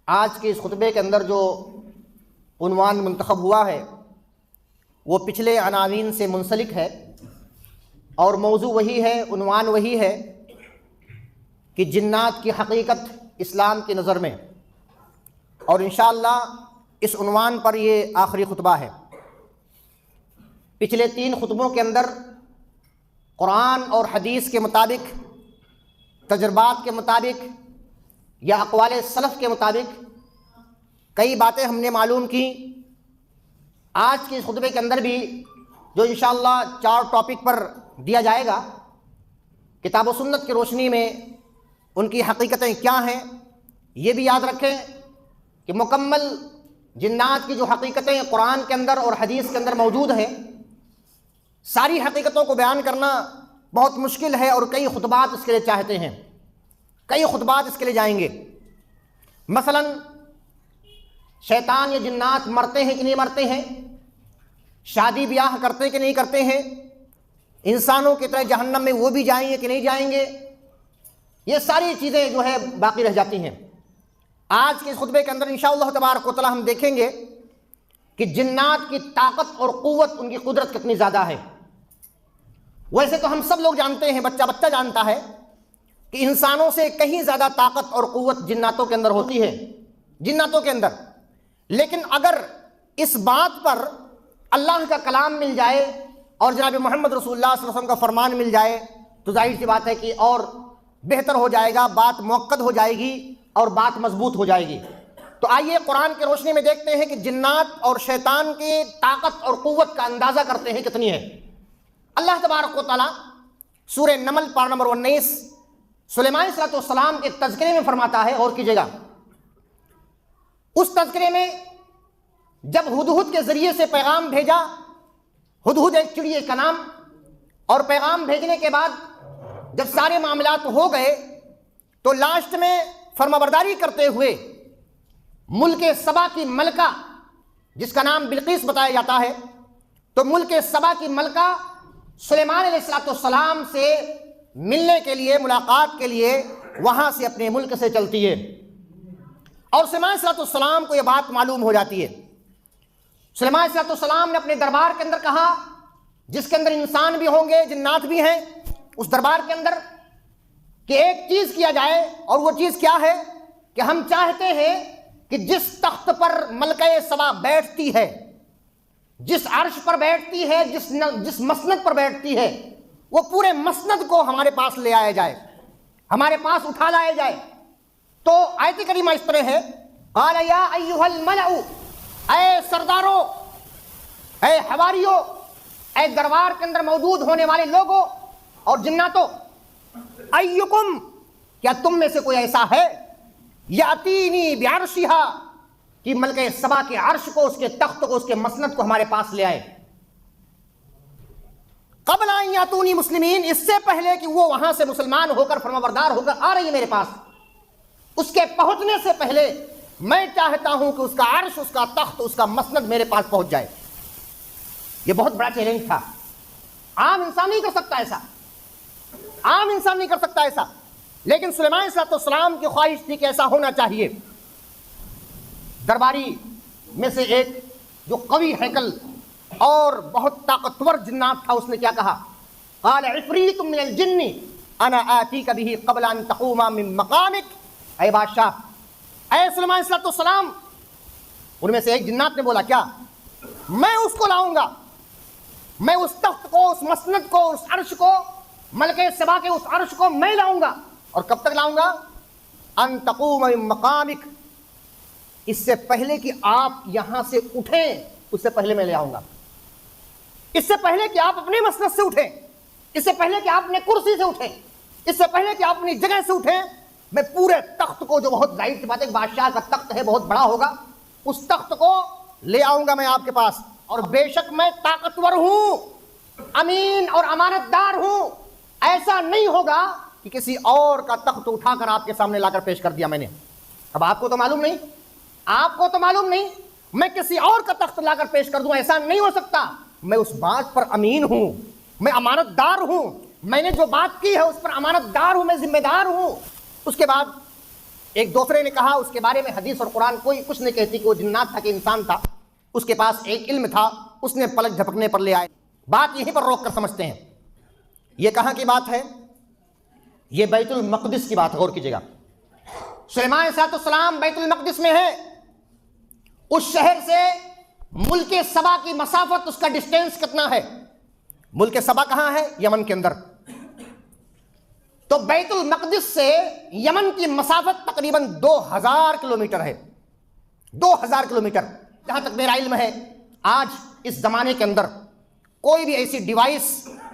آج کے اس خطبے کے اندر جو عنوان منتخب ہوا ہے وہ پچھلے عناوین سے منسلک ہے، اور موضوع وہی ہے، عنوان وہی ہے کہ جنات کی حقیقت اسلام کی نظر میں، اور انشاءاللہ اس عنوان پر یہ آخری خطبہ ہے۔ پچھلے 3 خطبوں کے اندر قرآن اور حدیث کے مطابق، تجربات کے مطابق یا اقوال سلف کے مطابق کئی باتیں ہم نے معلوم کی۔ آج کے اس خطبے کے اندر بھی جو انشاءاللہ 4 ٹاپک پر دیا جائے گا، کتاب و سنت کی روشنی میں ان کی حقیقتیں کیا ہیں، یہ بھی یاد رکھیں کہ مکمل جنات کی جو حقیقتیں قرآن کے اندر اور حدیث کے اندر موجود ہیں، ساری حقیقتوں کو بیان کرنا بہت مشکل ہے، اور کئی خطبات اس کے لیے چاہتے ہیں، کئی خطبات اس کے لیے جائیں گے۔ مثلا شیطان یا جنات مرتے ہیں کہ نہیں مرتے ہیں، شادی بیاہ کرتے کہ نہیں کرتے ہیں، انسانوں کی طرح جہنم میں وہ بھی جائیں گے کہ نہیں جائیں گے، یہ ساری چیزیں جو ہے باقی رہ جاتی ہیں۔ آج کے اس خطبے کے اندر انشاءاللہ تبارک و تعالی ہم دیکھیں گے کہ جنات کی طاقت اور قوت، ان کی قدرت کتنی زیادہ ہے۔ ویسے تو ہم سب لوگ جانتے ہیں، بچہ بچہ جانتا ہے کہ انسانوں سے کہیں زیادہ طاقت اور قوت جناتوں کے اندر ہوتی ہے، جناتوں کے اندر۔ لیکن اگر اس بات پر اللہ کا کلام مل جائے اور جناب محمد رسول اللہ صلی اللہ علیہ وسلم کا فرمان مل جائے تو ظاہر سی بات ہے کہ اور بہتر ہو جائے گا، بات موقت ہو جائے گی اور بات مضبوط ہو جائے گی۔ تو آئیے قرآن کی روشنی میں دیکھتے ہیں کہ جنات اور شیطان کی طاقت اور قوت کا اندازہ کرتے ہیں کتنی ہے۔ اللہ تبارک و تعالی سورہ نمل پارہ نمبر 19 سلیمان علیہ السلام کے تذکرے میں فرماتا ہے، اور کیجئے گا، اس تذکرے میں جب ہدہد کے ذریعے سے پیغام بھیجا، ہدہد ایک چڑیے کا نام، اور پیغام بھیجنے کے بعد جب سارے معاملات ہو گئے تو لاسٹ میں فرمانبرداری کرتے ہوئے ملک سبا کی ملکہ، جس کا نام بلقیس بتایا جاتا ہے، تو ملک سبا کی ملکہ سلیمان علیہ السلام سے ملنے کے لیے، ملاقات کے لیے وہاں سے اپنے ملک سے چلتی ہے، اور سلیمان علیہ السلام کو یہ بات معلوم ہو جاتی ہے۔ سلیمان علیہ السلام نے اپنے دربار کے اندر کہا، جس کے اندر انسان بھی ہوں گے، جنات بھی ہیں، اس دربار کے اندر، کہ ایک چیز کیا جائے، اور وہ چیز کیا ہے کہ ہم چاہتے ہیں کہ جس تخت پر ملکہ سبا بیٹھتی ہے، جس عرش پر بیٹھتی ہے، جس مسند پر بیٹھتی ہے، وہ پورے مسند کو ہمارے پاس لے آیا جائے، ہمارے پاس اٹھا لایا جائے۔ تو آیت کریمہ اس طرح ہے، قال یا ایھا الملأ، اے سرداروں، اے حواریوں، اے دربار کے اندر موجود ہونے والے لوگوں اور جناتوں، ایکم، کیا تم میں سے کوئی ایسا ہے، یاتینی بعرشھا، کہ ملکہ سبا کے عرش کو، اس کے تخت کو، اس کے مسند کو ہمارے پاس لے آئے، قبل ان یاتونی مسلمین، اس سے پہلے کہ وہ وہاں سے مسلمان ہو کر، فرمانبردار ہو کر آ رہی ہے میرے پاس، اس کے پہنچنے سے پہلے میں چاہتا ہوں کہ اس کا عرش، اس کا تخت، اس کا مسند میرے پاس پہنچ جائے۔ یہ بہت بڑا چیلنج تھا، عام انسان نہیں کر سکتا ایسا، عام انسان نہیں کر سکتا ایسا، لیکن سلیمان علیہ السلام کی خواہش تھی کہ ایسا ہونا چاہیے۔ درباری میں سے ایک جو قوی ہیکل اور بہت طاقتور جنات تھا، اس نے کیا کہا، قال عفریت من الجن انا آتیک بہ قبل ان تقوم من مقامک، اے بادشاہ، اے سلیمان علیہ السلام، ان میں سے ایک جنات نے بولا، کیا میں اس کو لاؤں گا، میں اس تخت کو، اس مسند کو، اس عرش کو، ملکہ سبا کے اس عرش کو میں لاؤں گا، اور کب تک لاؤں گا، ان تقوم من مقامک، اس سے پہلے کہ آپ یہاں سے اٹھیں، اس سے پہلے میں لے آؤں گا، اس سے پہلے کہ آپ اپنے مسند سے اٹھیں، اس سے پہلے کہ آپ اپنے کرسی سے اٹھیں، اس سے پہلے کہ آپ اپنی جگہ سے اٹھیں، میں پورے تخت کو، جو بہت ظاہر سی بات ہے بادشاہ کا تخت ہے، بہت بڑا ہوگا، اس تخت کو لے آؤں گا میں آپ کے پاس، اور بے شک میں طاقتور ہوں، امین اور امانت دار ہوں، ایسا نہیں ہوگا کہ کسی اور کا تخت اٹھا کر آپ کے سامنے لا کر پیش کر دیا میں نے۔ اب آپ کو تو معلوم نہیں، آپ کو تو معلوم نہیں، میں کسی اور کا تخت لا کر پیش کر دوں، ایسا نہیں ہو سکتا، میں اس بات پر امین ہوں، میں امانت دار ہوں، میں نے جو بات کی ہے اس پر امانت دار ہوں، میں ذمہ دار ہوں۔ اس کے بعد ایک دوسرے نے کہا اس کے بارے میں حدیث اور قرآن کوئی کچھ نہیں کہتی کہ وہ جنات تھا کہ انسان تھا، اس کے پاس ایک علم تھا، اس نے پلک جھپکنے پر لے آئے۔ بات یہیں پر روک کر سمجھتے ہیں، یہ کہاں کی بات ہے؟ یہ بیت المقدس کی بات، غور کیجیے گا۔ سلیمان علیہ السلام بیت المقدس میں ہے، اس شہر سے ملک سبا کی مسافت، اس کا ڈسٹینس کتنا ہے؟ ملک سبا کہاں ہے؟ یمن کے اندر۔ تو بیت المقدس سے یمن کی مسافت تقریباً 2000 کلومیٹر ہے، 2000 کلومیٹر۔ جہاں تک میرا علم ہے آج اس زمانے کے اندر کوئی بھی ایسی ڈیوائس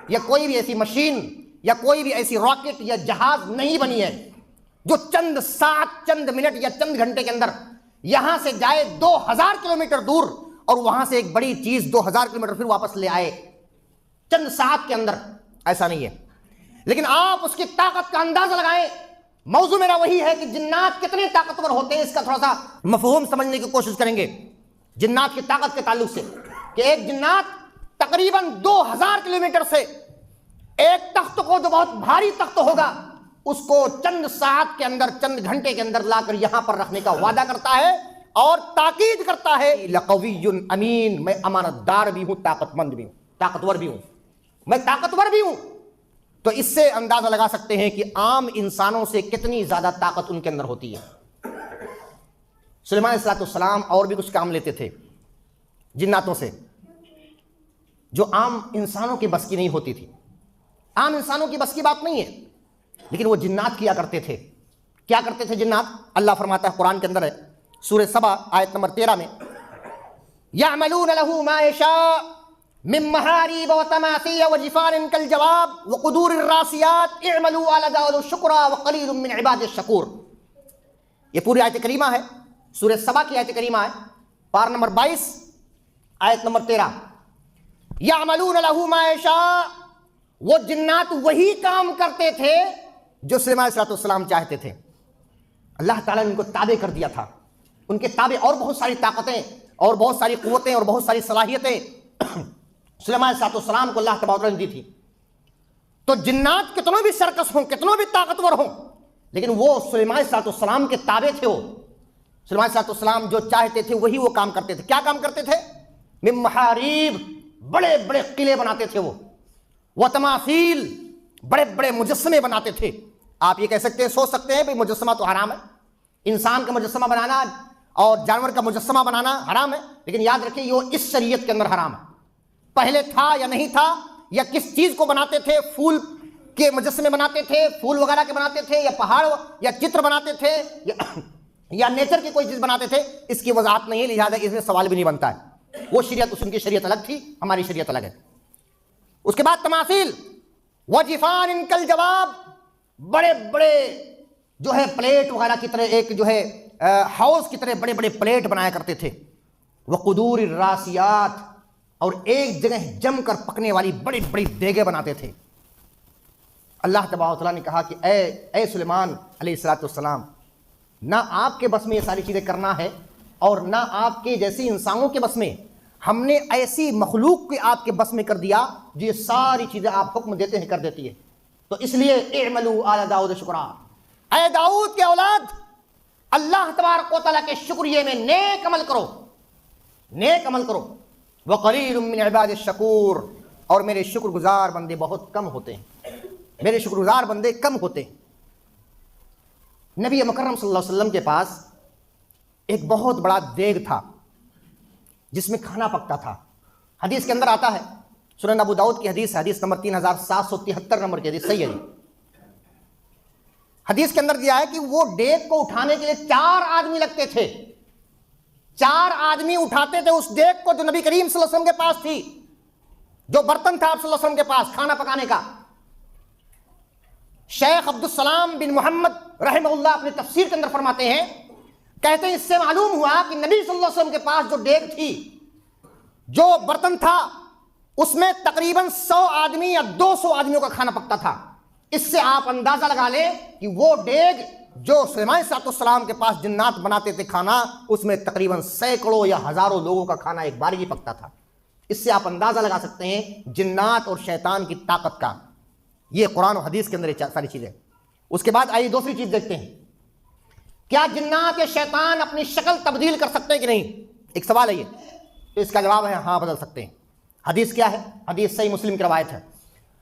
یا کوئی بھی ایسی مشین یا کوئی بھی ایسی راکٹ یا جہاز نہیں بنی ہے جو چند ساعت، چند منٹ یا چند گھنٹے کے اندر یہاں سے جائے 2000 کلومیٹر دور اور وہاں سے ایک بڑی چیز 2000 کلومیٹر پھر واپس لے آئے چند ساعت کے اندر، ایسا نہیں ہے۔ لیکن آپ اس کی طاقت کا اندازہ لگائیں۔ موضوع میرا وہی ہے کہ جنات کتنے طاقتور ہوتے ہیں، اس کا تھوڑا سا مفہوم سمجھنے کی کوشش کریں گے جنات کی طاقت کے تعلق سے، کہ ایک جنات تقریباً 2000 کلومیٹر سے ایک تخت کو، جو بہت بھاری تخت ہوگا، اس کو چند ساعت کے اندر، چند گھنٹے کے اندر لا کر یہاں پر رکھنے کا وعدہ کرتا ہے اور تاکید کرتا ہے لقوی امین، میں امانت دار بھی ہوں، طاقت مند بھی ہوں، طاقتور بھی ہوں، میں طاقتور بھی ہوں۔ تو اس سے اندازہ لگا سکتے ہیں کہ عام انسانوں سے کتنی زیادہ طاقت ان کے اندر ہوتی ہے۔ سلیمان علیہ السلام اور بھی کچھ کام لیتے تھے جناتوں سے جو عام انسانوں کی بس کی نہیں ہوتی تھی۔ عام انسانوں کی بس کی بات نہیں ہے، لیکن وہ جنات کیا کرتے تھے۔ کیا کرتے تھے جنات؟ اللہ فرماتا ہے قرآن کے اندر ہے، سورہ سبا آیت نمبر 13 میں، یعملون له ما یشاء من محاریب وتماثیل وجفان کالجواب وقدور الراسیات اعملوا آل داود شکرا وقلیل من عباد الشکور۔ یہ پوری آیت کریمہ ہے، سورہ سبا کی آیت کریمہ ہے، پارہ نمبر 22 آیت نمبر 13۔ یعملون له ما یشاء، وہ جنات وہی کام کرتے تھے جو سلیمان علیہ السلام چاہتے تھے۔ اللہ تعالیٰ نے ان کو تابع کر دیا تھا، ان کے تابع اور بہت ساری طاقتیں اور بہت ساری قوتیں اور بہت ساری صلاحیتیں سلیمان علیہ السلام کو اللہ تبارک و تعالیٰ نے دی تھی۔ تو جنات کتنوں بھی سرکس ہوں، کتنوں بھی طاقتور ہوں، لیکن وہ سلیمان علیہ السلام کے تابع تھے۔ وہ سلیمان علیہ السلام جو چاہتے تھے وہی وہ کام کرتے تھے۔ کیا کام کرتے تھے؟ من محاریب، بڑے بڑے قلعے بناتے تھے وہ تماثیل، بڑے بڑے مجسمے بناتے تھے۔ آپ یہ کہہ سکتے ہیں، سوچ سکتے ہیں بھئی مجسمہ تو حرام ہے، انسان کا مجسمہ بنانا اور جانور کا مجسمہ بنانا حرام ہے، لیکن یاد رکھیں یہ اس شریعت کے اندر حرام ہے۔ پہلے تھا یا نہیں تھا، یا کس چیز کو بناتے تھے؟ پھول کے مجسمے بناتے تھے، پھول وغیرہ کے بناتے تھے، یا پہاڑ یا چتر بناتے تھے، یا نیچر کی کوئی چیز بناتے تھے، اس کی وضاحت نہیں ہے، لہذا اس میں سوال بھی نہیں بنتا ہے۔ وہ شریعت، اس ان کی شریعت الگ تھی، ہماری شریعت الگ ہے۔ اس کے بعد تماثیل وجفان کالجواب، بڑے بڑے جو ہے پلیٹ وغیرہ کی طرح، ایک جو ہے ہاؤس کی طرح بڑے بڑے پلیٹ بنایا کرتے تھے۔ وقدور الراسیات، اور ایک جگہ جم کر پکنے والی بڑی بڑی دیگیں بناتے تھے۔ اللہ تبارک و تعالیٰ نے کہا کہ اے سلیمان علیہ السلام، نہ آپ کے بس میں یہ ساری چیزیں کرنا ہے اور نہ آپ کے جیسی انسانوں کے بس میں، ہم نے ایسی مخلوق کو آپ کے بس میں کر دیا جو یہ ساری چیزیں آپ حکم دیتے ہیں کر دیتی ہے۔ تو اس لیے اعملوا آل داؤد شکرا، اے داؤد کے اولاد، اللہ تبارک و تعالیٰ کے شکریہ میں نیک عمل کرو، نیک عمل کرو۔ وقلیل من عباد الشکور، اور میرے شکر گزار بندے بہت کم ہوتے ہیں، میرے شکر گزار بندے کم ہوتے ہیں۔ نبی مکرم صلی اللہ علیہ وسلم کے پاس ایک بہت بڑا دیگ تھا جس میں کھانا پکتا تھا۔ حدیث کے اندر آتا ہے، سنن ابو داؤد کی حدیث، حدیث نمبر 3773 نمبر کی حدیث، صحیح ہے۔ حدیث کے اندر دیا ہے کہ وہ دیگ کو اٹھانے کے لیے 4 آدمی لگتے تھے، 4 آدمی اٹھاتے تھے اس دیگ کو جو نبی کریم صلی اللہ علیہ وسلم کے پاس تھی، جو برتن تھا آپ صلی اللہ علیہ وسلم کے پاس کھانا پکانے کا۔ شیخ عبدالسلام بن محمد رحمہ اللہ اپنی تفسیر کے اندر فرماتے ہیں، کہتے ہیں اس سے معلوم ہوا کہ نبی صلی اللہ علیہ وسلم کے پاس جو دیگ تھی، جو برتن تھا، اس میں تقریباً 100 آدمی یا 200 آدمیوں کا کھانا پکتا تھا۔ اس سے آپ اندازہ لگا لیں کہ وہ دیگ جو سلیمان علیہ السلام کے پاس جنات بناتے تھے کھانا، اس میں تقریباً سینکڑوں یا ہزاروں لوگوں کا کھانا ایک بار ہی پکتا تھا۔ اس سے آپ اندازہ لگا سکتے ہیں جنات اور شیطان کی طاقت کا۔ یہ قرآن و حدیث کے اندر ساری چیزیں۔ اس کے بعد آئیے دوسری چیز دیکھتے ہیں کیا جنات یا شیطان اپنی شکل تبدیل کر سکتے ہیں کہ نہیں؟ ایک سوال ہے یہ، تو اس کا جواب ہے ہاں بدل سکتے ہیں۔ حدیث کیا ہے؟ حدیث صحیح مسلم کی روایت ہے۔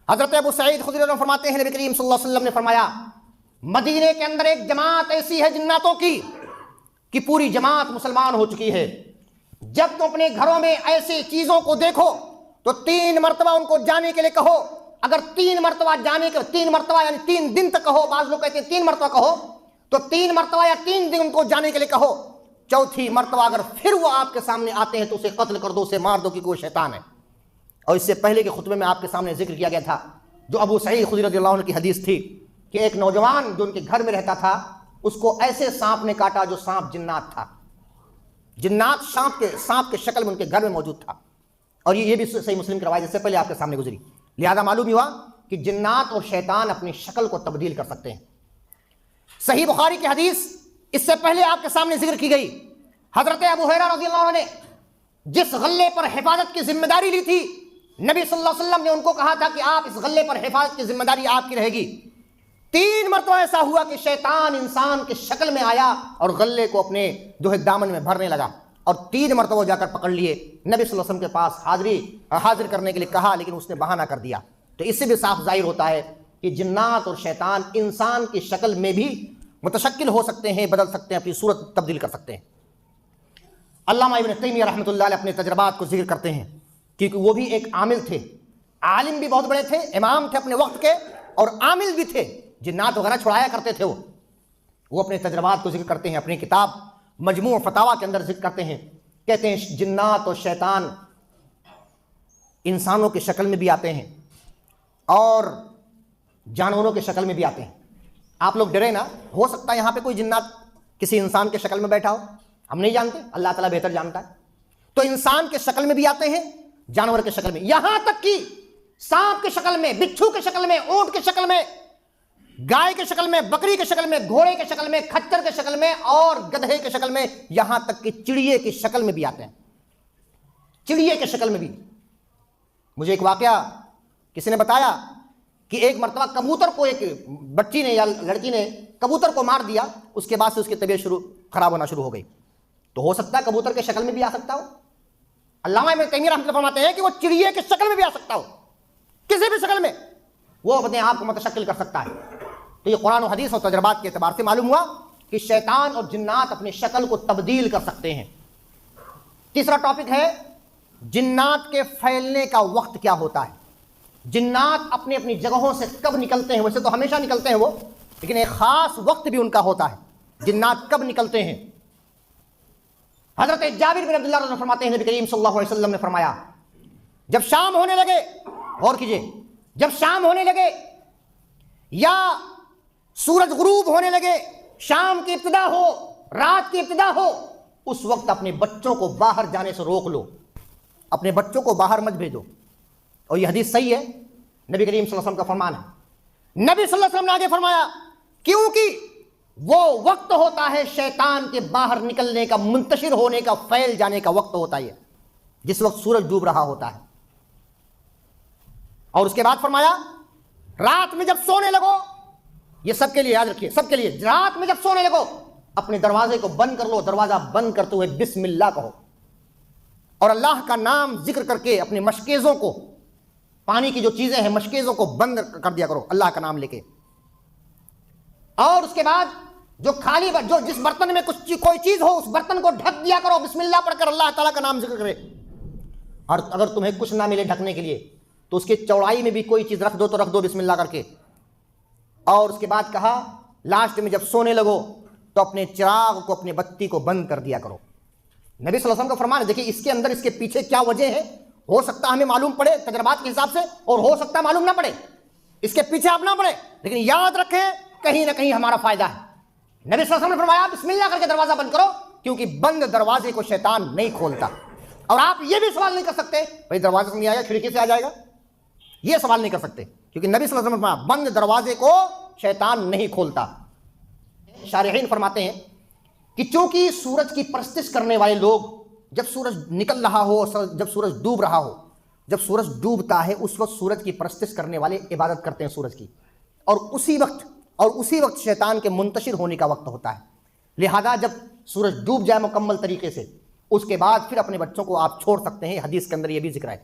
حضرت ابو سعید خدری رضی اللہ عنہ فرماتے ہیں نبی کریم صلی اللہ علیہ وسلم نے فرمایا مدینے کے اندر ایک جماعت ایسی ہے جناتوں کی کہ پوری جماعت مسلمان ہو چکی ہے۔ جب تم اپنے گھروں میں ایسی چیزوں کو دیکھو تو 3 مرتبہ ان کو جانے کے لیے کہو۔ اگر 3 مرتبہ جانے کے 3 مرتبہ یعنی 3 دن تک کہو، بعض لوگ کہتے ہیں 3 مرتبہ کہو، تو 3 مرتبہ یا 3 دن ان کو جانے کے لیے کہو۔ چوتھی مرتبہ اگر پھر وہ آپ کے سامنے آتے ہیں تو اسے قتل کر دو، اسے مار دو کہ کوئی شیطان ہے۔ اور اس سے پہلے کے خطبے میں آپ کے سامنے ذکر کیا گیا تھا جو ابو سعید خدری رضی اللہ عنہ کی حدیث تھی کہ ایک نوجوان جو ان کے گھر میں رہتا تھا اس کو ایسے سانپ نے کاٹا جو سانپ جنات تھا، جنات سانپ کے شکل میں ان کے گھر میں موجود تھا۔ اور یہ بھی صحیح مسلم کی روایت سے پہلے آپ کے سامنے گزری، لہذا معلوم ہوا کہ جنات اور شیطان اپنی شکل کو تبدیل کر سکتے ہیں۔ صحیح بخاری کی حدیث اس سے پہلے آپ کے سامنے ذکر کی گئی، حضرت ابو ہریرہ رضی اللہ عنہ نے جس غلے پر حفاظت کی ذمہ داری لی تھی، نبی صلی اللہ علیہ وسلم نے ان کو کہا تھا کہ آپ اس غلے پر حفاظت کی ذمہ داری آپ کی رہے گی۔ 3 مرتبہ ایسا ہوا کہ شیطان انسان کی شکل میں آیا اور غلے کو اپنے جو ہے دامن میں بھرنے لگا، اور 3 مرتبہ جا کر پکڑ لیے، نبی صلی اللہ علیہ وسلم کے پاس حاضر کرنے کے لیے کہا، لیکن اس نے بہانہ کر دیا۔ تو اس سے بھی صاف ظاہر ہوتا ہے کہ جنات اور شیطان انسان کی شکل میں بھی متشکل ہو سکتے ہیں، بدل سکتے ہیں، اپنی صورت تبدیل کر سکتے ہیں۔ علامہ ابن تیمیہ رحمۃ اللہ علیہ اپنے تجربات کو ذکر کرتے ہیں کیونکہ وہ بھی ایک عامل تھے، عالم بھی بہت بڑے تھے، امام تھے اپنے وقت کے، اور عامل بھی تھے، جنات وغیرہ چھڑایا کرتے تھے۔ وہ اپنے تجربات کو ذکر کرتے ہیں، اپنی کتاب مجموع فتاویٰ کے اندر ذکر کرتے ہیں، کہتے ہیں جنات اور شیطان انسانوں کی شکل میں بھی آتے ہیں اور جانوروں کی شکل میں بھی آتے ہیں۔ آپ لوگ ڈرے نا، ہو سکتا ہے یہاں پہ کوئی جنات کسی انسان کے شکل میں بیٹھا ہو، ہم نہیں جانتے، اللہ تعالیٰ بہتر جانتا ہے۔ تو انسان کے شکل میں بھی آتے ہیں، جانور کے شکل میں، یہاں تک کہ سانپ کی شکل میں، بچھو کی شکل میں، اونٹ کی شکل میں، گائے کی شکل میں، بکری کی شکل میں، گھوڑے کی شکل میں، کھچر کی شکل میں اور گدھے کی شکل میں، یہاں تک کہ چڑیے کی شکل میں بھی آتے ہیں، چڑیے کی شکل میں بھی۔ مجھے ایک واقعہ کسی نے بتایا کہ ایک مرتبہ کبوتر کو ایک بچی نے یا لڑکی نے کبوتر کو مار دیا، اس کے بعد سے اس کی طبیعت خراب ہونا شروع ہو گئی۔ تو ہو سکتا ہے کبوتر کے شکل میں بھی آ سکتا ہو۔ علامہ ابن تیمیہ رحمۃ اللہ فرماتے ہیں کہ وہ چڑیے کی شکل میں بھی آ سکتا ہو، کسی بھی شکل میں وہ اپنے آپ کو متشکل کر سکتا ہے۔ تو یہ قرآن و حدیث اور تجربات کے اعتبار سے معلوم ہوا کہ شیطان اور جنات اپنی شکل کو تبدیل کر سکتے ہیں۔ تیسرا ٹاپک ہے جنات کے پھیلنے کا وقت کیا ہوتا ہے۔ جنات اپنی اپنی جگہوں سے کب نکلتے ہیں؟ ویسے تو ہمیشہ نکلتے ہیں وہ، لیکن ایک خاص وقت بھی ان کا ہوتا ہے، جنات کب نکلتے ہیں۔ حضرت جابر بن عبداللہ رضی اللہ عنہ فرماتے ہیں نبی کریم صلی اللہ علیہ وسلم نے فرمایا جب شام ہونے لگے، غور کیجئے، جب شام ہونے لگے یا سورج غروب ہونے لگے، شام کی ابتدا ہو، رات کی ابتدا ہو، اس وقت اپنے بچوں کو باہر جانے سے روک لو، اپنے بچوں کو باہر مت بھیجو۔ اور یہ حدیث صحیح ہے، نبی کریم صلی اللہ علیہ وسلم کا فرمان ہے۔ نبی صلی اللہ علیہ وسلم نے آگے فرمایا کیونکہ وہ وقت ہوتا ہے شیطان کے باہر نکلنے کا، منتشر ہونے کا، پھیل جانے کا وقت ہوتا ہے، جس وقت سورج ڈوب رہا ہوتا ہے۔ اور اس کے بعد فرمایا رات میں جب سونے لگو، یہ سب کے لیے یاد رکھیے، سب کے لیے، رات میں جب سونے لگو اپنے دروازے کو بند کر لو، دروازہ بند کرتے ہوئے بسم اللہ کہو، اور اللہ کا نام ذکر کر کے اپنے مشکیزوں کو، پانی کی جو چیزیں ہیں مشکیزوں کو بند کر دیا کرو اللہ کا نام لے کے۔ اور اس کے بعد جو خالی جو جس برتن میں کوئی چیز ہو اس برتن کو ڈھک دیا کرو بسم اللہ پڑھ کر، اللہ تعالیٰ کا نام ذکر کرے۔ اور اگر تمہیں کچھ نہ ملے ڈھکنے کے لیے تو اس کی چوڑائی میں بھی کوئی چیز رکھ دو تو رکھ دو بسم اللہ کر کے۔ اور اس کے بعد کہا لاسٹ میں جب سونے لگو تو اپنے چراغ کو، اپنی بتی کو بند کر دیا کرو۔ نبی صلی اللہ علیہ وسلم کا فرمان ہے، دیکھیں اس کے اندر، اس کے پیچھے کیا وجہ ہے، ہو سکتا ہے ہمیں معلوم پڑے تجربات کے حساب سے، اور ہو سکتا ہے معلوم نہ پڑے، اس کے پیچھے آپ نہ پڑے، لیکن یاد رکھیں کہیں نہ کہیں ہمارا فائدہ ہے۔ نبی صلی اللہ علیہ وسلم نے فرمایا بسم اللہ کر کے دروازہ بند کرو، کیونکہ بند دروازے کو شیطان نہیں کھولتا۔ اور آپ یہ بھی سوال نہیں کر سکتے بھائی دروازے سے نہیں آیا کھڑکی سے آ جائے گا، یہ سوال نہیں کر سکتے، کیونکہ نبی صلی اللہ علیہ وسلم نے فرمایا بند دروازے کو شیطان نہیں کھولتا۔ شارحین فرماتے ہیں کہ چونکہ سورج کی پرستش کرنے والے لوگ جب سورج نکل رہا ہو، جب سورج ڈوب رہا ہو، جب سورج ڈوبتا ہے اس وقت سورج کی پرستش کرنے والے عبادت کرتے ہیں سورج کی، اور اسی وقت شیطان کے منتشر ہونے کا وقت ہوتا ہے۔ لہذا جب سورج ڈوب جائے مکمل طریقے سے اس کے بعد پھر اپنے بچوں کو آپ چھوڑ سکتے ہیں. حدیث کے اندر یہ بھی ذکر ہے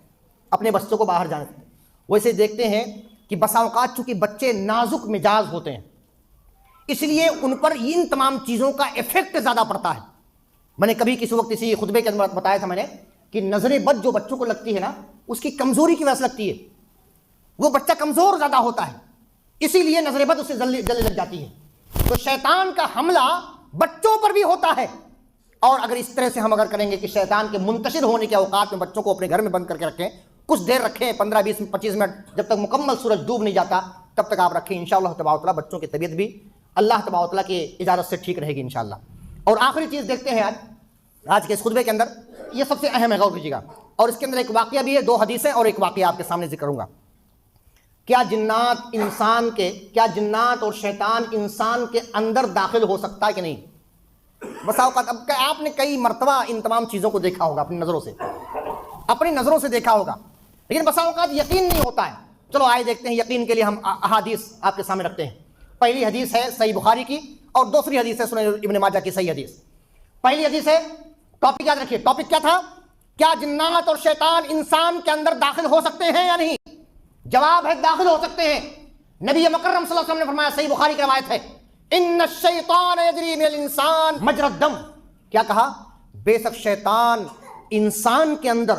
اپنے بچوں کو باہر جانے سے. ویسے دیکھتے ہیں کہ بسا اوقات چونکہ بچے نازک مزاج ہوتے ہیں اس لیے ان پر ان تمام چیزوں کا ایفیکٹ زیادہ پڑتا ہے. میں نے کبھی کسی وقت اسی خطبے کے اندر بتایا تھا میں نے کہ نظر بد جو بچوں کو لگتی ہے نا اس کی کمزوری کی وجہ سے لگتی ہے. وہ بچہ کمزور زیادہ ہوتا ہے اسی لیے نظر بد اسے جلدی لگ جاتی ہے. تو شیطان کا حملہ بچوں پر بھی ہوتا ہے. اور اگر اس طرح سے ہم اگر کریں گے کہ شیطان کے منتشر ہونے کے اوقات میں بچوں کو اپنے گھر میں بند کر کے رکھیں, کچھ دیر رکھیں 15 20 25 منٹ جب تک مکمل سورج ڈوب نہیں جاتا تب تک آپ رکھیں, انشاءاللہ تبارک و تعالیٰ بچوں کی طبیعت بھی اللہ تبارک و تعالیٰ کی اجازت سے ٹھیک رہے گی انشاءاللہ. اور آخری چیز دیکھتے ہیں آج کے اس خطبے کے اندر, یہ سب سے اہم ہے, غور کیجیے گا. اور اس کے اندر ایک واقعہ بھی ہے, 2 حدیثیں اور ایک واقعہ آپ کے سامنے ذکر کروں گا. کیا جنات اور شیطان انسان کے اندر داخل ہو سکتا ہے کہ نہیں؟ بس اوقات اب آپ نے کئی مرتبہ ان تمام چیزوں کو دیکھا ہوگا اپنی نظروں سے دیکھا ہوگا, لیکن بس اوقات یقین نہیں ہوتا ہے. چلو آئے دیکھتے ہیں, یقین کے لیے ہم احادیث آپ کے سامنے رکھتے ہیں. پہلی حدیث ہے صحیح بخاری کی اور دوسری حدیث ہے سنن ابن ماجہ کی صحیح حدیث. پہلی حدیث ہے, ٹاپک یاد رکھیے, ٹاپک کیا تھا؟ کیا جنات اور شیطان انسان کے اندر داخل ہو سکتے ہیں یا نہیں؟ جواب ہے داخل ہو سکتے ہیں. نبی مکرم صلی اللہ علیہ وسلم نے فرمایا, صحیح بخاری کی روایت ہے, ان الشیطان یجری من الانسان مجرى الدم. کیا کہا؟ بے شک شیطان انسان کے اندر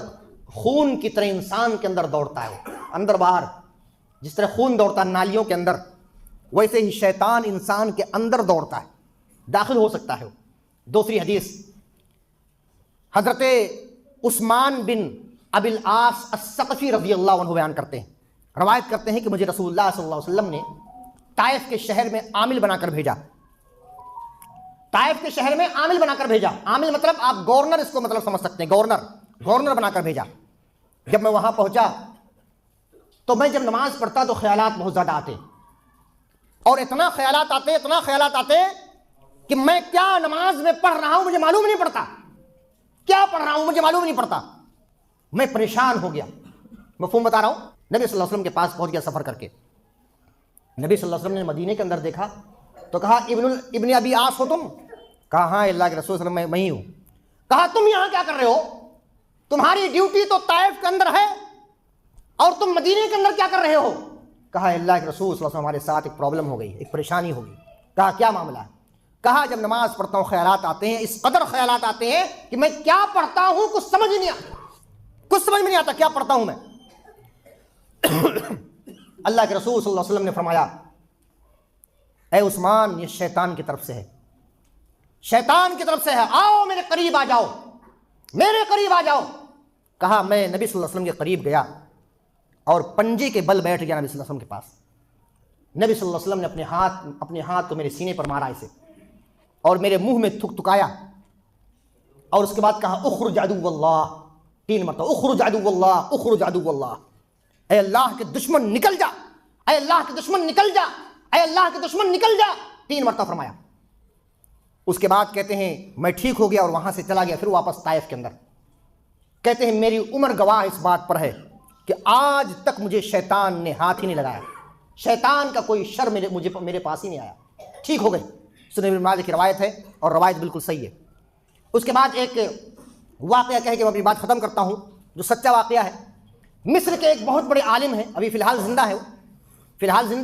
خون کی طرح انسان کے اندر دوڑتا ہے, اندر باہر جس طرح خون دوڑتا ہے نالیوں کے اندر ویسے ہی شیطان انسان کے اندر دوڑتا ہے, داخل ہو سکتا ہے. دوسری حدیث حضرت عثمان بن ابی العاص الثقفی رضی اللہ عنہ بیان کرتے ہیں, روایت کرتے ہیں کہ مجھے رسول اللہ صلی اللہ علیہ وسلم نے طائف کے شہر میں عامل بنا کر بھیجا. طائف کے شہر میں عامل بنا کر بھیجا. عامل مطلب آپ گورنر اس کو مطلب سمجھ سکتے ہیں, گورنر بنا کر بھیجا. جب میں وہاں پہنچا تو میں جب نماز پڑھتا تو خیالات بہت زیادہ آتے, اور اتنا خیالات آتے کہ میں کیا نماز میں پڑھ رہا ہوں مجھے معلوم نہیں پڑتا, کیا پڑھ رہا ہوں مجھے معلوم نہیں پڑتا. میں پریشان ہو گیا. مفہوم بتا رہا ہوں. نبی صلی اللہ علیہ وسلم کے پاس پہنچ گیا سفر کر کے. نبی صلی اللہ علیہ وسلم نے مدینے کے اندر دیکھا تو کہا ابن ابی عاص ہو تم؟ کہا ہاں اللہ کے رسول صلی اللہ علیہ وسلم میں ہی ہوں. کہا تم یہاں کیا کر رہے ہو؟ تمہاری ڈیوٹی تو طائف کے اندر ہے اور تم مدینے کے اندر کیا کر رہے ہو؟ کہا اللہ کے رسول صلی اللہ علیہ وسلم ہمارے ساتھ ایک پرابلم ہو گئی, ایک پریشانی ہو گئی. کہا کیا معاملہ ہے؟ کہا جب نماز پڑھتا ہوں خیالات آتے ہیں, اس قدر خیالات آتے ہیں کہ میں کیا پڑھتا ہوں کچھ سمجھ میں نہیں آتا کیا پڑھتا ہوں میں. اللہ کے رسول صلی اللہ علیہ وسلم نے فرمایا, اے عثمان یہ شیطان کی طرف سے ہے, شیطان کی طرف سے ہے, آؤ میرے قریب آ جاؤ. کہا میں نبی صلی اللہ علیہ وسلم کے قریب گیا اور پنجے کے بل بیٹھ گیا نبی صلی اللہ علیہ وسلم کے پاس. نبی صلی اللہ علیہ وسلم نے اپنے ہاتھ کو میرے سینے پر مارا اسے اور میرے منہ میں تھکایا, اور اس کے بعد کہا اخرج عدو اللہ, 3 مرتبہ اخرج عدو اللہ, اخرج عدو اللہ. اے اللہ کے دشمن نکل جا, اے اللہ کے دشمن نکل جا, اے اللہ کے دشمن نکل جا, 3 مرتبہ فرمایا. اس کے بعد کہتے ہیں میں ٹھیک ہو گیا اور وہاں سے چلا گیا پھر واپس طائف کے اندر. کہتے ہیں میری عمر گواہ اس بات پر ہے کہ آج تک مجھے شیطان نے ہاتھ ہی نہیں لگایا, شیطان کا کوئی شر میرے پاس ہی نہیں آیا, ٹھیک ہو گئی. سنن ابن ماجہ کی روایت ہے اور روایت بالکل صحیح ہے. اس کے بعد ایک واقعہ کہہ کے میں اپنی بات ختم کرتا ہوں جو سچا واقعہ ہے. مصر کے ایک بہت بڑے عالم ہیں, ابھی فی الحال زندہ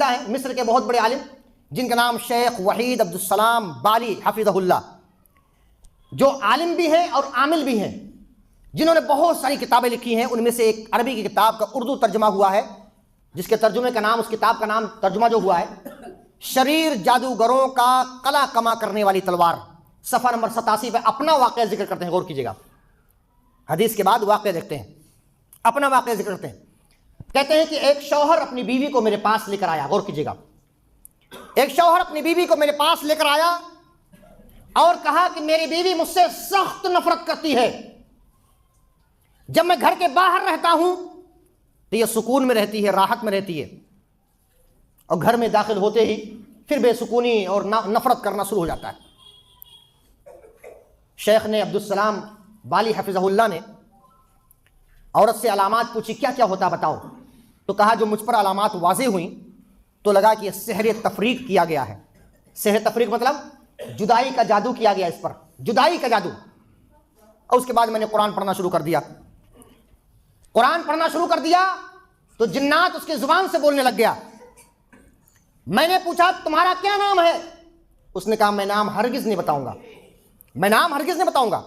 ہے, مصر کے بہت بڑے عالم جن کا نام شیخ وحید عبدالسلام بالی حفظہ اللہ, جو عالم بھی ہیں اور عامل بھی ہیں, جنہوں نے بہت ساری کتابیں لکھی ہیں. ان میں سے ایک عربی کی کتاب کا اردو ترجمہ ہوا ہے جس کے ترجمے کا نام, اس کتاب کا نام ترجمہ جو ہوا ہے شریر جادوگروں کا قلع کما کرنے والی تلوار. صفحہ نمبر 87 پہ اپنا واقعہ ذکر کرتے ہیں, غور کیجیے گا. حدیث کے بعد واقعہ دیکھتے ہیں, اپنا واقعہ ذکر کرتے ہیں. کہتے ہیں کہ ایک شوہر اپنی بیوی کو میرے پاس لے کر آیا, غور کیجیے گا. ایک شوہر اپنی بیوی کو میرے پاس لے کر آیا اور کہا کہ میری بیوی مجھ سے سخت نفرت کرتی ہے, جب میں گھر کے باہر رہتا ہوں تو یہ سکون میں رہتی ہے, راحت میں رہتی ہے, اور گھر میں داخل ہوتے ہی پھر بے سکونی اور نفرت کرنا شروع ہو جاتا ہے. شیخ نے عبدالسلام بالی حفظہ اللہ نے عورت سے علامات پوچھی, کیا کیا ہوتا بتاؤ. تو کہا جو مجھ پر علامات واضح ہوئیں تو لگا کہ یہ سحر تفریق کیا گیا ہے. سحر تفریق مطلب جدائی کا جادو کیا گیا اس پر، جدائی کا جادو۔ اور اس کے بعد میں نے قرآن پڑھنا شروع کر دیا، قرآن پڑھنا شروع کر دیا تو جنات اس کی زبان سے بولنے لگ گیا۔ میں نے پوچھا تمہارا کیا نام ہے؟ اس نے کہا میں نام ہرگز نہیں بتاؤں گا، میں نام ہرگز نہیں بتاؤں گا۔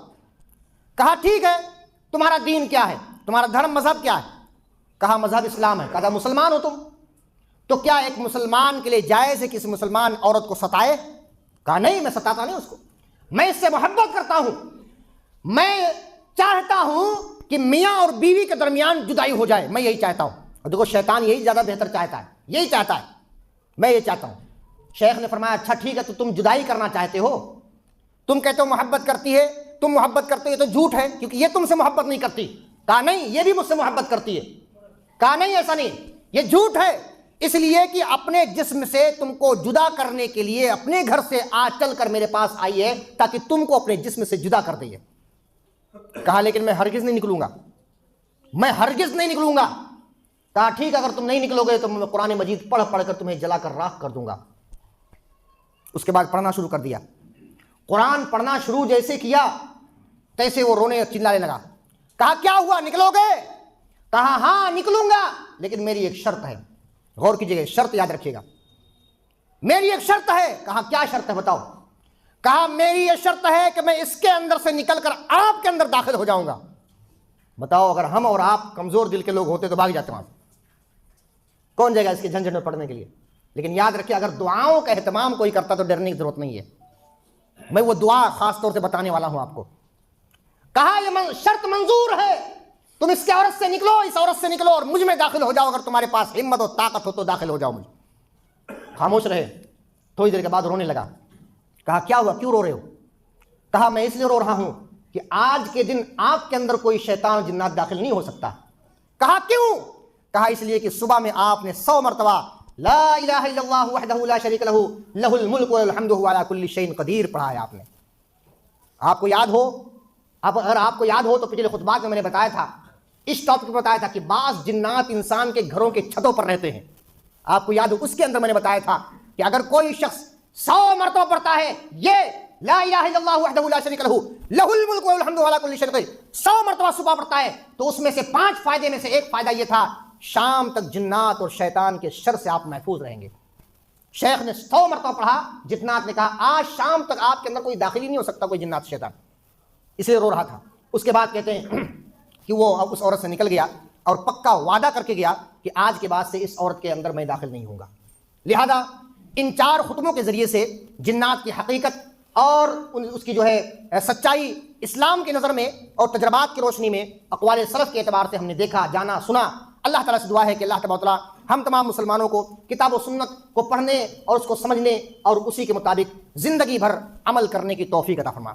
کہا ٹھیک ہے تمہارا دین کیا ہے، تمہارا دھرم مذہب کیا ہے؟ کہا مذہب اسلام ہے۔ کہا مسلمان ہو تم؟ تو کیا ایک مسلمان کے لیے جائز ہے کسی مسلمان عورت کو ستائے؟ کہا نہیں، میں ستاتا نہیں اس کو، میں اس سے محبت کرتا ہوں، میں چاہتا ہوں کہ میاں اور بیوی کے درمیان جدائی ہو جائے، میں یہی چاہتا ہوں۔ اور دیکھو شیطان یہی زیادہ بہتر چاہتا ہے، یہی چاہتا ہے، میں یہ چاہتا ہوں۔ شیخ نے فرمایا اچھا ٹھیک ہے تو تم جدائی کرنا چاہتے ہو، تم کہتے ہو محبت کرتی ہے، تم محبت کرتے ہو تو جھوٹ ہے کیونکہ یہ تم سے محبت نہیں کرتی۔ کہا نہیں یہ بھی مجھ سے محبت کرتی ہے۔ کہا نہیں ایسا نہیں، یہ جھوٹ ہے، اس لیے کہ اپنے جسم سے تم کو جدا کرنے کے لیے اپنے گھر سے چل کر میرے پاس آئی ہے تاکہ تم کو اپنے جسم سے جدا کر دے۔ کہا لیکن میں ہرگز نہیں نکلوں گا، میں ہرگز نہیں نکلوں گا۔ کہا ٹھیک اگر تم نہیں نکلو گے تو میں قرآن مجید پڑھ پڑھ کر تمہیں جلا کر راکھ کر دوں گا۔ اس کے بعد پڑھنا شروع کر دیا، قرآن پڑھنا شروع جیسے کیا تیسے وہ رونے چلانے لگا۔ کہا کیا ہوا نکلو گے؟ کہا ہاں نکلوں گا لیکن میری ایک شرط ہے، غور کیجئے گا شرط یاد رکھیے گا، میری ایک شرط ہے۔ کہا کیا شرط ہے بتاؤ؟ کہا میری یہ شرط ہے کہ میں اس کے اندر سے نکل کر آپ کے اندر داخل ہو جاؤں گا۔ بتاؤ اگر ہم اور آپ کمزور دل کے لوگ ہوتے تو بھاگ جاتے وہاں، کون جائے گا اس کے جھنجھٹ میں پڑنے کے لیے؟ لیکن یاد رکھیے اگر دعاؤں کا اہتمام کوئی کرتا تو ڈرنے کی ضرورت نہیں ہے، میں وہ دعا خاص طور سے بتانے والا ہوں آپ کو۔ کہا یہ شرط منظور ہے، تم اس کے عورت سے نکلو، اس عورت سے نکلو اور مجھ میں داخل ہو جاؤ، اگر تمہارے پاس ہمت و طاقت ہو تو داخل ہو جاؤ مجھ۔ خاموش رہے، تھوڑی دیر کے بعد رونے لگا۔ کہا کیا ہوا کیوں رو رہے ہو؟ کہا میں اس لیے رو رہا ہوں کہ آج کے دن آپ کے اندر کوئی شیطان و جنات داخل نہیں ہو سکتا۔ کہا کیوں؟ کہا اس لیے کہ صبح میں آپ نے 100 مرتبہ لا الہ الا اللہ وحدہ لا شریک لہ لہ الملک والحمد وهو علی کل شیء قدیر پڑھا ہے آپ نے۔ آپ کو یاد ہو، اگر آپ کو یاد ہو تو پچھلے خطبات میں نے بتایا تھا، اس ٹاپک میں بتایا تھا کہ بعض جنات انسان کے گھروں کے چھتوں پر رہتے ہیں۔ آپ کو یاد ہو اس کے اندر میں نے بتایا تھا کہ اگر کوئی شخص 100 مرتبہ پڑھتا ہے یہ لا الہ الا اللہ وحدہ لا شریک لہ لہ الملک والحمد وهو علی کل شیء قدیر، 100 مرتبہ صبح پڑھتا ہے تو اس میں سے 5 فائدے میں سے ایک فائدہ یہ تھا شام تک جنات اور شیطان کے شر سے آپ محفوظ رہیں گے۔ شیخ نے 100 مرتبہ پڑھا، جنات نے کہا آج شام تک آپ کے اندر کوئی داخلی نہیں ہو سکتا کوئی جنات شیطان، اس لیے رو رہا تھا۔ اس کے بعد کہتے ہیں کہ وہ اس عورت سے نکل گیا اور پکا وعدہ کر کے گیا کہ آج کے بعد سے اس عورت کے اندر میں داخل نہیں ہوں گا۔ لہذا ان 4 خطبوں کے ذریعے سے جنات کی حقیقت اور اس کی جو ہے سچائی اسلام کی نظر میں اور تجربات کی روشنی میں اقوال سلف کے اعتبار سے ہم نے دیکھا، جانا، سنا۔ اللہ تعالیٰ سے دعا ہے کہ اللہ تبارک و تعالیٰ ہم تمام مسلمانوں کو کتاب و سنت کو پڑھنے اور اس کو سمجھنے اور اسی کے مطابق زندگی بھر عمل کرنے کی توفیق عطا فرمائے۔